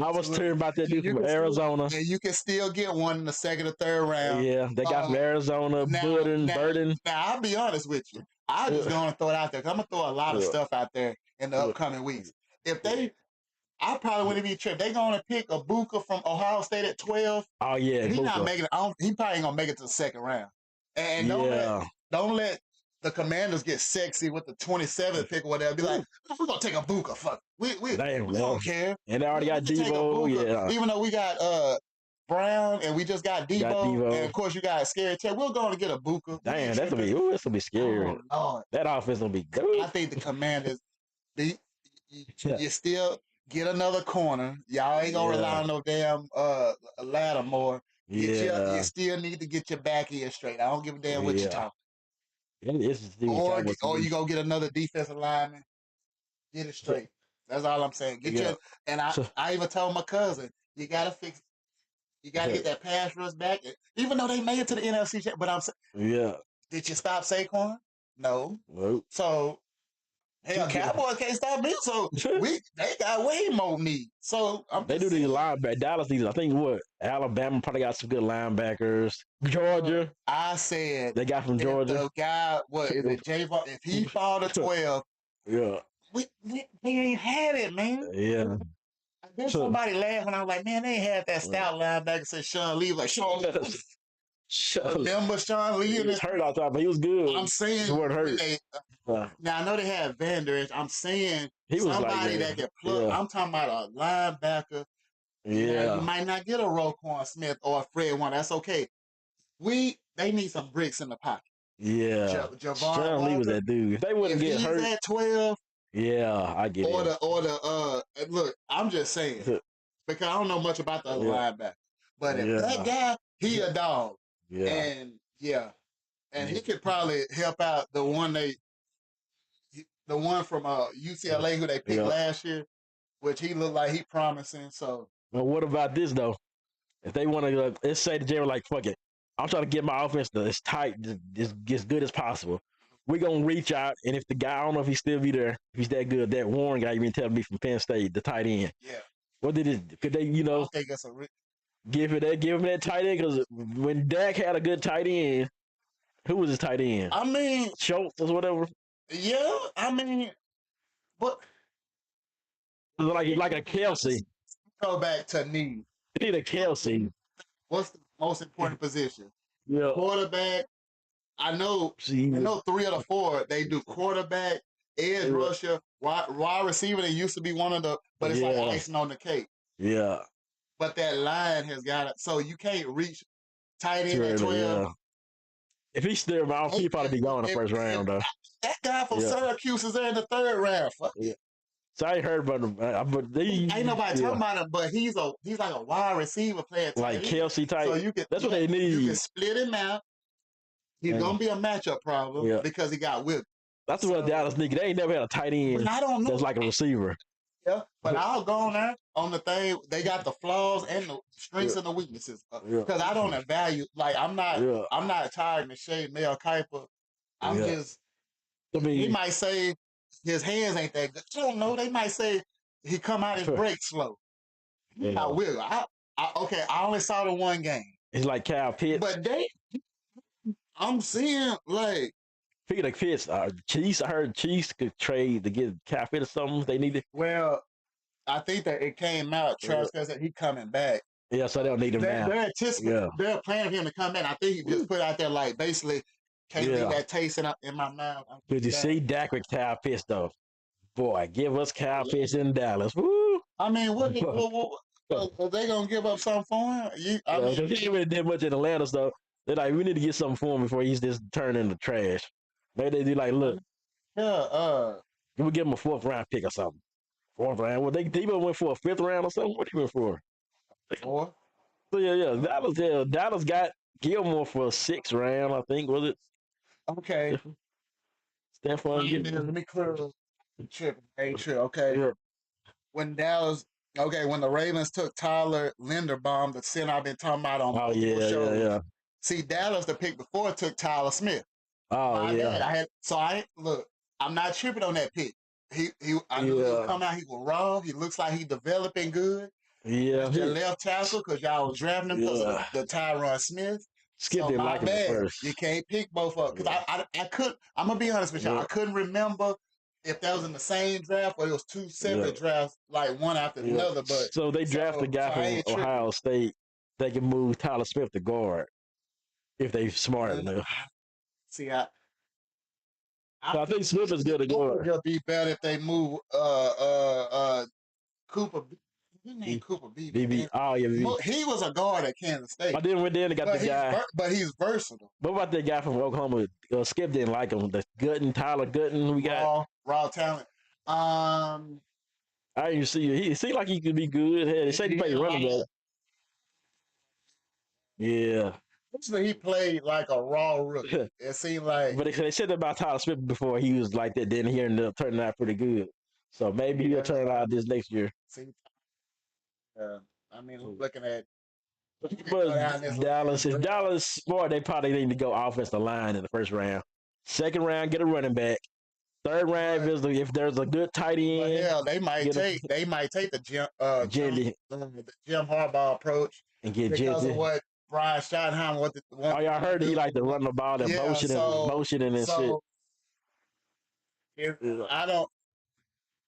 I was hearing about that dude from Arizona. And you can still get one in the 2nd or 3rd round. Yeah, they got from Arizona, Burden. Now, I'll be honest with you. I'm just going to throw it out there, because I'm going to throw a lot of stuff out there in the upcoming weeks. I probably wouldn't be tripped. They're going to pick a Booker from Ohio State at 12. Oh, yeah. He's not making it. He probably ain't going to make it to the 2nd round. And don't let the Commanders get sexy with the 27th pick or whatever. Be like, we're going to take a Booker. Fuck. We don't care. And they already got Debo. Even though we got Brown and we just got Debo. And, of course, you got Scary Terry. We're going to get a Booker. Damn, that's going to be scary. Oh, that offense going to be good. I think the Commanders, you still get another corner. Y'all ain't going to rely on no damn Lattimore. You still need to get your back end straight. I don't give a damn what you're talking. Or you go get another defensive lineman. Get it straight. That's all I'm saying. And I even told my cousin, you gotta get that pass rush back. Even though they made it to the NFC Championship, but I'm saying, did you stop Saquon? No. Nope. So Cowboys can't stop me. So they got way more need. So they do these linebackers. Dallas needs, I think, Alabama probably got some good linebackers. Georgia, I said they got from Georgia. The guy, is it Javon? If he fall to 12, we ain't had it, man. Yeah. Then somebody laughed when I was like, man, they ain't had that stout linebacker. Said Sean Lee, like Sean. Remember Sean Lee? He was hurt all the time, but he was good. I'm saying, he wasn't hurt. Now I know they had Van Der Esch. I'm saying he was somebody that can plug. I'm talking about a linebacker. You might not get a Roquan Smith or a Fred one. That's okay. They need some bricks in the pocket. Yeah. Sean Lee was that dude. If they wouldn't get hurt at 12. Yeah, I get it. Look, I'm just saying, because I don't know much about the other linebacker. But if that guy, he a dog. Yeah. And he could probably help out the one from UCLA who they picked last year, which he looked like he promising. So. Well, what about this though? If they want to, let's say the general like, fuck it, I'm trying to get my offense as tight, as good as possible. We're going to reach out, and if the guy, I don't know if he still be there, if he's that good, that Warren guy you've been telling me from Penn State, the tight end. Yeah. What did it, could they, I think that's give him that tight end? Because when Dak had a good tight end, who was his tight end? I mean. Schultz or whatever? Yeah, I mean, but. Like a Kelsey. Go back to need. You need a Kelsey. What's the most important position? Yeah. Quarterback. I know 3 of the 4 they do quarterback, edge rusher, wide receiver. They used to be one of the, but it's like icing on the cake. Yeah. But that line has got it, so you can't reach tight end at 12. If he's still around, he'd probably be gone in the first round, though. That guy from Syracuse is there in the third round. Fuck it. So I ain't heard about him, but ain't nobody talking about him. But he's like a wide receiver player, like Kelsey type. So you can, that's what they need. You can split him out. He's gonna be a matchup problem because he got whipped. That's what Dallas nigga. They ain't never had a tight end. I don't know. That's like a receiver. Yeah, but I'll go on there on the thing. They got the flaws and the strengths and the weaknesses. Because I don't value. Like I'm not tired of shade Mel Kiper. I'm just. I mean, he might say his hands ain't that good. I don't know. They might say he come out his break slow. I will. Okay. I only saw the one game. It's like Kyle Pitts. But I'm seeing like. Speaking of Pitts, Chiefs. I heard Chiefs could trade to get Kyle Pitts or something. They needed. Well, I think that it came out. Travis said he coming back. Yeah, so they don't need him now. They're anticipating. They're planning for him to come back. I think he just put out there like basically can't leave that taste in my mouth. Did you see Dak with Kyle Pitts though? Boy, give us Kyle Pitts in Dallas. Woo! I mean, what are they gonna give up something for him? He ain't really did much in Atlanta, so they're like, we need to get something for him before he's just turned into trash. Maybe they do like, look, we give him a 4th round pick or something. 4th round. Well, they even went for a 5th round or something. What he went for? 4. So Dallas got Gilmore for a 6th round, I think, was it? Okay. Stephon. Let me clear the chip. Okay. Yeah. When the Ravens took Tyler Linderbaum, the center I've been talking about on shows. Yeah. See, Dallas, the pick before, took Tyler Smith. Oh, yeah. I'm not tripping on that pick. I knew he would come out, he was raw. He looks like he's developing good. Yeah. Your left tackle, because y'all was drafting him because of the Tyron Smith. Skip didn't like him at first. You can't pick both of them. Because I couldn't, I'm going to be honest with y'all, I couldn't remember if that was in the same draft or it was 2 separate drafts, like one after another. But so they drafted a guy from Ohio State. They can move Tyler Smith to guard if they smart enough. See, I think Smith is good to guard. It'll be better if they move Cooper. His name Cooper BB. Oh yeah, BB. He was a guard at Kansas State. But then they got the guy. But he's versatile. What about that guy from Oklahoma? Skip didn't like him. The Tyler Gooden. We got raw talent. I didn't see. He seemed like he could be good. They said he played running back. Yeah. He played like a raw rookie. It seemed like. But they said that about Tyler Smith before he was like that. Then he ended up turning out pretty good. So maybe he'll turn out this next year. See, I'm looking at. But Dallas, if Dallas smart, they probably need to go offensive line in the 1st round. 2nd round, get a running back. 3rd round, if there's a good tight end, they might take the Jim Harbaugh approach and get because of what Brian Schottenheimer. Y'all heard he like to run the ball and motioning and shit.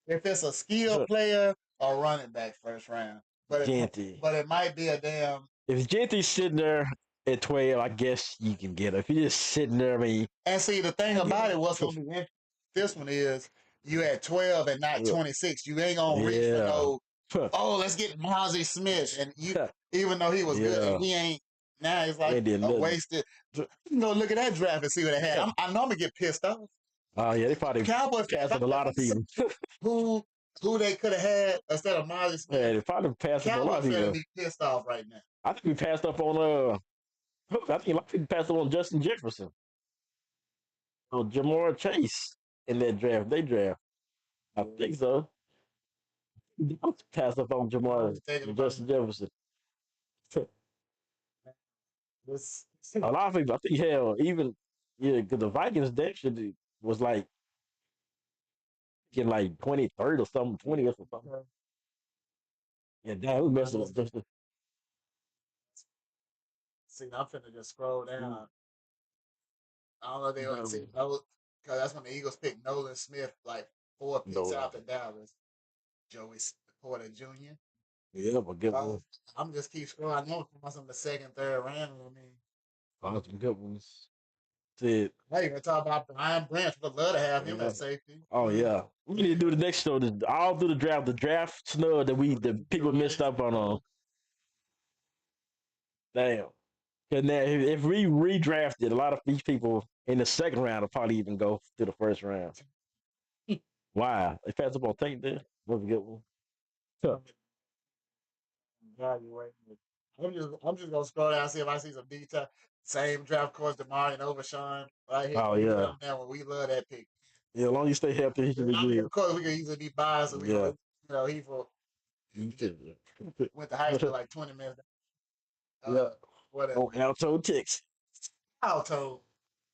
If it's a skill player or running back 1st round, but it might be a damn. If Genty's sitting there at 12, I guess you can get it. If you're just sitting there, and see the thing about it, what's gonna be interesting. This one is you at 12 and not 26. You ain't gonna reach for let's get Mozzie Smith, and even though he was good, and he ain't. Now it's like a wasted. You go look at that draft and see what they had. I know I'm gonna get pissed off. Oh yeah, they probably Cowboys passed a lot of people. Who they could have had instead of Mozzie Smith? Yeah, they probably passed up a lot of people. Be pissed off right now. I think we passed up on I think a lot of people passed up on Justin Jefferson. Or Jamar Chase in that draft. They draft. I think so. I passed up on Justin Jefferson. A lot of people, I think, hell, even because the Vikings that should was like getting like 23rd or something, 20th or something. Yeah, damn, we messed up. See, I'm finna just scroll down. I don't know if they want to see because that's when the Eagles picked Nolan Smith like 4 picks after Dallas. Joey Porter Jr. Yeah, but good one. I'm just keep scrolling. I know some of the 2nd, 3rd round. Some good ones. Hey, you gonna talk about Brian Branch? Would love to have him at safety. Oh yeah, we need to do the next show. All through the draft snub that the people missed up on. Damn. Because now, if we redrafted, a lot of these people in the second round will probably even go to the first round. Wow. They passed up on Tank there. That was a good one. Huh. I'm just gonna scroll down and see if I see some detail. Same draft course, Damari and Overshawn. Right here. Oh, We yeah. love that one. We love that pick. Yeah, as long as you stay healthy, he should be good. Of course, we can easily be biased. So Yeah. he went to high school like 20 minutes. Yeah. Whatever. Oh, Alto Ticks. Alto.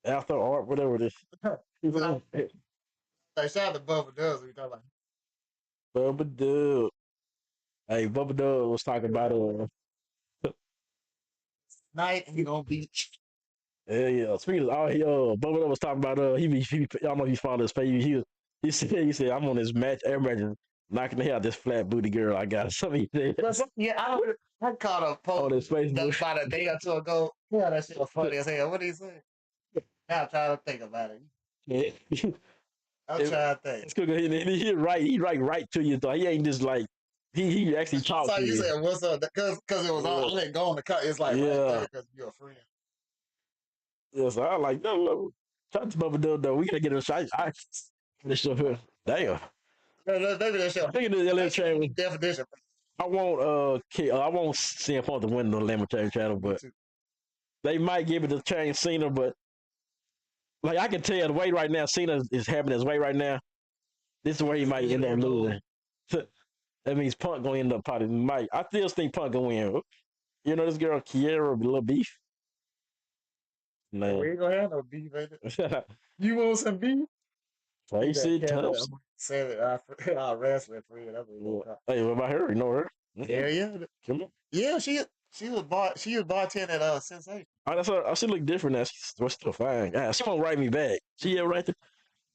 Alto Art, whatever it is. Hey, shout out to Bubba Dubs. We talking about Bubba Dub. Hey, Bubba Dub was talking about night. He gonna beat. yeah. Speaking of, Bubba Dub was talking about I don't know if you followed his page. He said I'm on this air match knocking the hell out this flat booty girl I got. Something he said. Yeah, I caught a post on his Facebook about a day or two ago. Yeah, that shit was funny as hell. What did he say? Now I'm trying to think about it. Yeah. I'm trying to think. It's cool. He right to you though. He ain't just like he actually talked So to you you. said what's up? Because it was all I didn't go on the cut. It's like right there because you're a friend. Yeah, so I like no. Shout out to Bubba Dub though. We gotta get a shot. This show here. Damn. Maybe that show. I think it's the LM channel. Definition. I won't CM Punk to win the Elimination channel, but they might give it to change Cena, but like I can tell the way right now, Cena is having his way right now. This is where he might end up losing. That means Punk gonna end up probably might. I still think Punk gonna win. You know this girl Kiera, a little beef. Man. We ain't gonna have no beef, baby. You want some beef? Tracy Thompson. Said it. Our wrestling friend. Hey, what about her? You know her? Yeah. Come on. Yeah, she was bartending at Sensation. Oh, that's her. She look different now. She's still fine. Yeah, she won't write me back. She right there.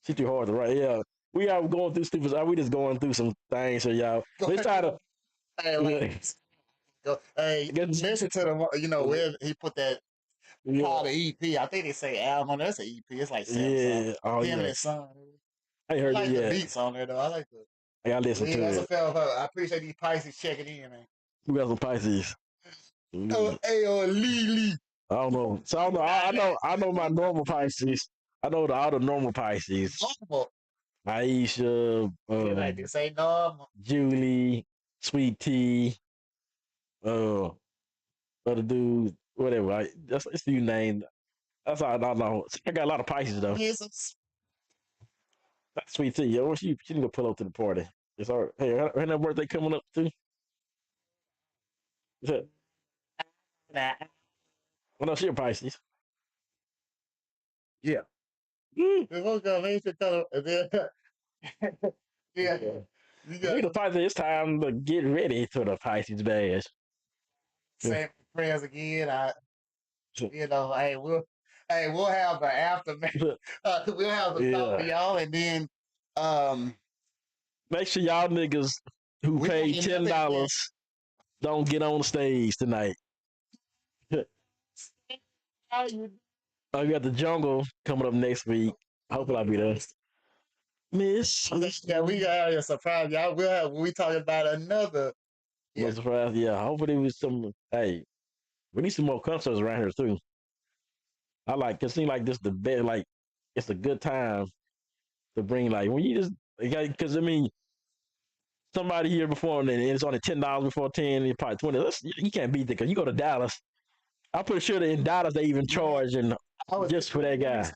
She too hard to write. Yeah. We are going through stupid. We just going through some things here, y'all. We try to. Hey, listen to the where he put that called the EP. I think they say album. That's an EP. It's like 7 songs. Oh, Him and his son. I heard like the beats on there though. I like the. I gotta listen to it. I appreciate these Pisces checking in, man. Who got some Pisces? Oh, Lee. I don't know. So I know my normal Pisces. I know all the normal Pisces. Normal. Aisha, like this ain't normal. Julie, Sweet Tea, other dude, whatever. That's you named. That's all I know. I got a lot of Pisces though. Jesus. That's Sweet Tea. Yo, she can go pull up to the party. It's all right. Hey, her birthday coming up too. Nah. Well, no, she a Pisces. Yeah. Yeah. The Pisces, it's time to get ready to the Pisces bash. Same prayers again. Hey, we'll have the aftermath. We'll have the talk for y'all, and then make sure y'all niggas who paid $10 don't get on stage tonight. We got the Jungle coming up next week. Hopefully I'll be there. Miss. Yeah, we got a surprise. Y'all will have we talking about another. Yeah. Surprise. Yeah. Hopefully we some. Hey, we need some more concerts around here too. I like it seems like this the best. Like it's a good time to bring like when you just because I mean somebody here before and it's only $10 before 10. It's probably 20. You can't beat that because you go to Dallas. I'm pretty sure that in Dallas they even charge and just for that guy.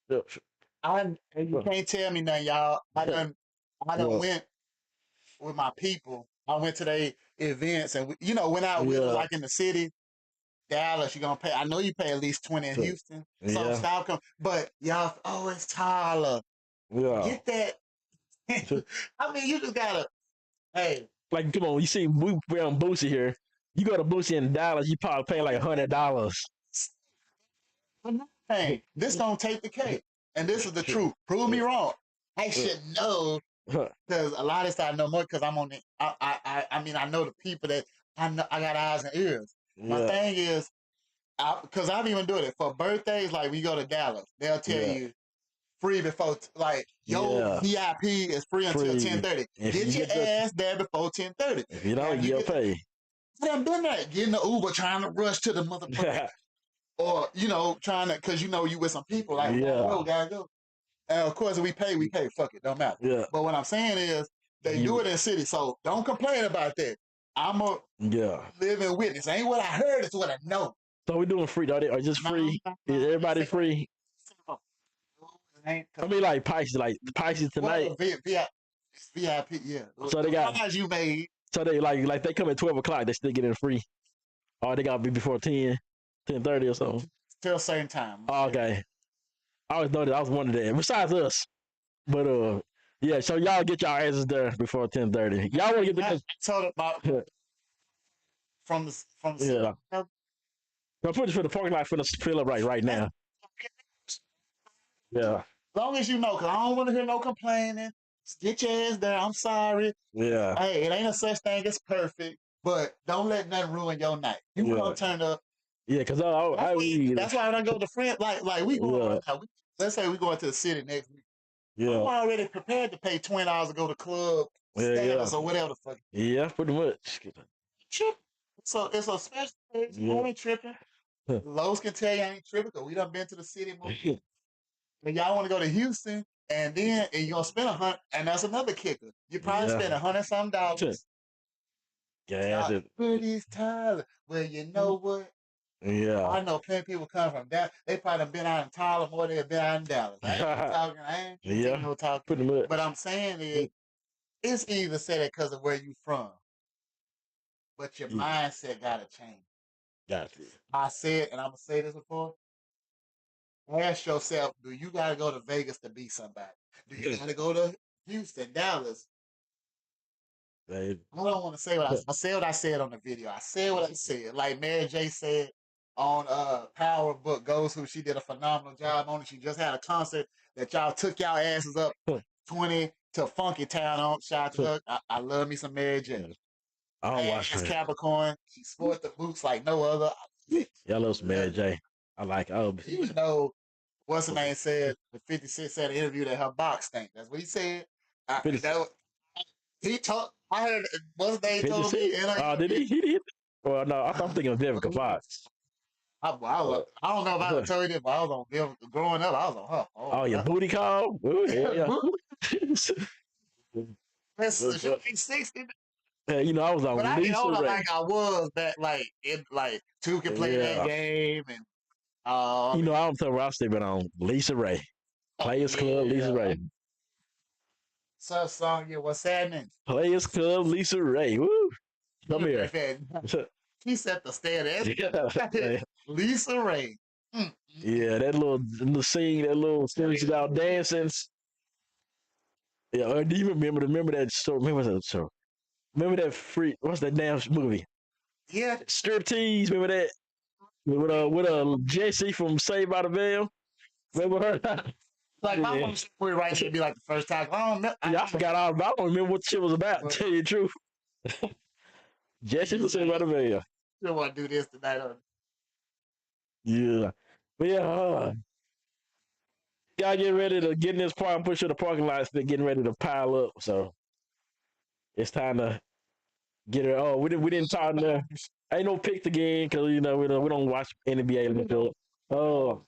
You can't tell me nothing, y'all. I done went with my people. I went to their events and went out with like in the city. Dallas, you're gonna pay. I know you pay at least 20 in Houston. So stop coming. But y'all, it's Tyler. Yeah. Get that. I mean, you just gotta. Hey, like come on, you see, we're on Boosie here. You go to Boosie in Dallas, you probably pay like $100. Hey, this don't take the cake, and this is the truth. Prove me wrong. I should know because a lot of this I know more because I'm on it. I mean, I know the people that I know. I got eyes and ears. My thing is, because I've even doing it for birthdays. Like we go to Dallas, they'll tell you free before your VIP is free until 10:30. Get your ass there before 10:30. If you don't, you'll pay. I done been there, getting the Uber, trying to rush to the motherfucker, or trying to, cause you with some people like, gotta go. And of course, we pay. Fuck it, don't matter. Yeah. But what I'm saying is, they do it in city, so don't complain about that. I'm a living witness. Ain't what I heard, it's what I know. So we doing free, are just free? Is everybody free? I mean, like Pisces tonight. Well, VIP, yeah. So they got you made. So they like they come at 12 o'clock. They still get in free. Or they gotta be before 10:30 or something. Till a certain time. Oh, okay. I always know that. I was wondering that. Besides us, but yeah. So y'all get y'all asses there before 10:30. Y'all want to get the. I told about from the yeah. I'm putting for the parking lot for the fill up right now. Yeah. As long as you know, because I don't want to hear no complaining. Get your ass there. I'm sorry. Yeah. Hey, it ain't a such thing as perfect, but don't let nothing ruin your night. You gonna turn up. Yeah, because that's why I don't go to friends. Like we go. Let's say we going to the city next week. Yeah. I'm already prepared to pay $20 to go to club status or whatever the fuck. Yeah, pretty much. So it's a special place. You ain't tripping. Lowe's can tell you I ain't tripping because we done been to the city more. And y'all want to go to Houston, and then you're gonna spend $100, and that's another kicker. You probably spend $100-some. Yeah, these Tyler. Well, you know what? Yeah, I know plenty of people come from Dallas. They probably been out in Tyler more than they've been out in Dallas. I ain't no talking. Pretty much. But I'm saying is, it's easy to say that because of where you from, but your mindset gotta change. Gotcha. I said, and I'm gonna say this before. Ask yourself, do you gotta go to Vegas to be somebody? Do you gotta go to Houston, Dallas? I don't want to say what I said. What I said on the video. I said what I said. Like Mary J said on Power Book Goes Who. She did a phenomenal job on it. She just had a concert that y'all took y'all asses up 20 to Funky Town on. Shout out to her. I love me some Mary J. I don't watch her. Capricorn. She sports the boots like no other. Y'all love some Mary J. I like even though what's her name said the 56 said an interview that her box stink. That's what he said. He talked. I heard what's his name told me. Did he? He did. Well, no, I'm thinking of Vivica Fox. I don't know if I told you this, but I was on Vivica growing up. I was on her. Oh, your booty call? Ooh, yeah. That's 60. Yeah, I was on but Lisa Ray. Like I was back, like two can play that game, and I don't tell Ross they've been on Lisa Ray, Players Club, Lisa Ray. So song, what's happening? Players Club, Lisa Ray. Woo! Come here. He set the standard. Lisa Ray. Yeah, that little scene, that little series about dancing. Yeah, do you remember that story? Remember that show? Remember that what's that damn movie? Yeah. Striptease, remember that? With Jesse from Saved by the Bell? Remember her? Like my mom would right should be like the first time. I forgot all about it. I don't remember what shit was about, to tell you the truth. Jesse from Saved by the Bell. Still want to do this tonight. Yeah. But yeah, y'all get ready to get in this park and push to the parking lot. Still getting ready to pile up. So it's time to get her. Oh, we didn't talk there. Ain't no picks again because we don't watch NBA. Oh,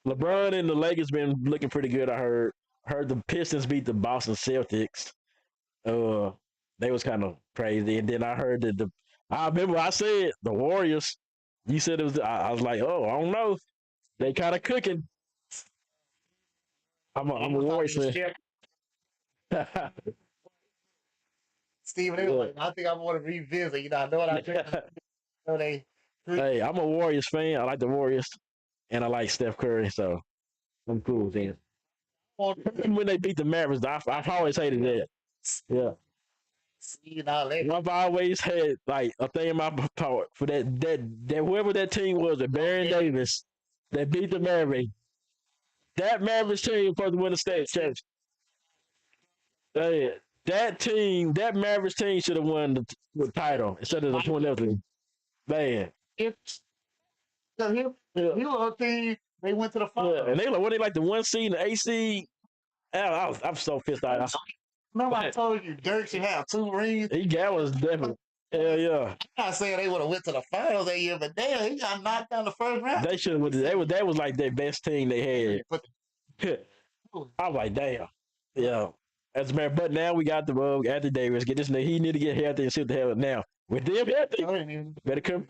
LeBron and the Lakers been looking pretty good. I heard the Pistons beat the Boston Celtics. They was kind of crazy, and then I heard that I remember I said the Warriors. You said it was. I was like, oh, I don't know. They kind of cooking. I'm a Warriors fan. Steven, I think I want to revisit. I know what I think. Hey, I'm a Warriors fan. I like the Warriors, and I like Steph Curry, so I'm cool with him. When they beat the Mavericks, I've always hated that. Yeah. I've always had like a thing in my power for that whoever that team was, the Baron Davis, that beat the Mavericks. That Mavericks team supposed to win the state championship. That Mavericks team should have won the title instead of the 2011. Man. Team, they went to the final. Yeah, and they like the 1 seed and the 8 seed. I'm so pissed off. Remember I told you Dirk should have 2 rings? That was definitely. Hell yeah. I'm not saying they would have went to the finals that year, but damn, he got knocked down the first round. They should have. That was like their best team they had. I was like, damn. Yeah. As a matter, but now we got the Anthony Davis. Get this nigga. He need to get healthy and see what the hell now. With them healthy, better come.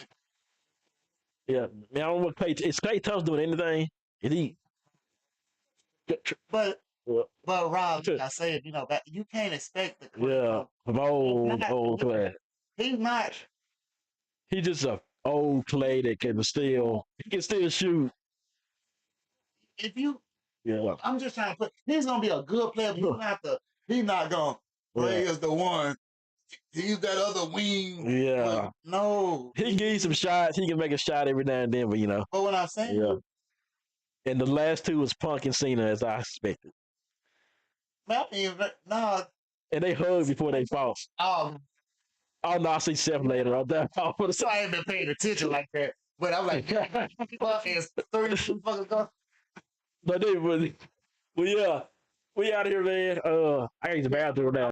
Yeah, man. I don't know what Clay. Is Clay Thompson doing anything? Is he? But Rob, I said, you can't expect the from old Clay. He's not. He's just a old Clay that can still shoot. If you, I'm just trying to put. He's gonna be a good player. But he's not gonna play as the one. He's that other wing. Yeah. No. He can give you some shots. He can make a shot every now and then, but But what I'm saying. Yeah. And the last two was Punk and Cena, as I expected. No. And they hugged before they fought. Oh no, I see Seth later. So I ain't been paying attention like that. But I'm like, fuck is 30 fuckers go. But yeah, we out here, man. I got to use the bathroom now.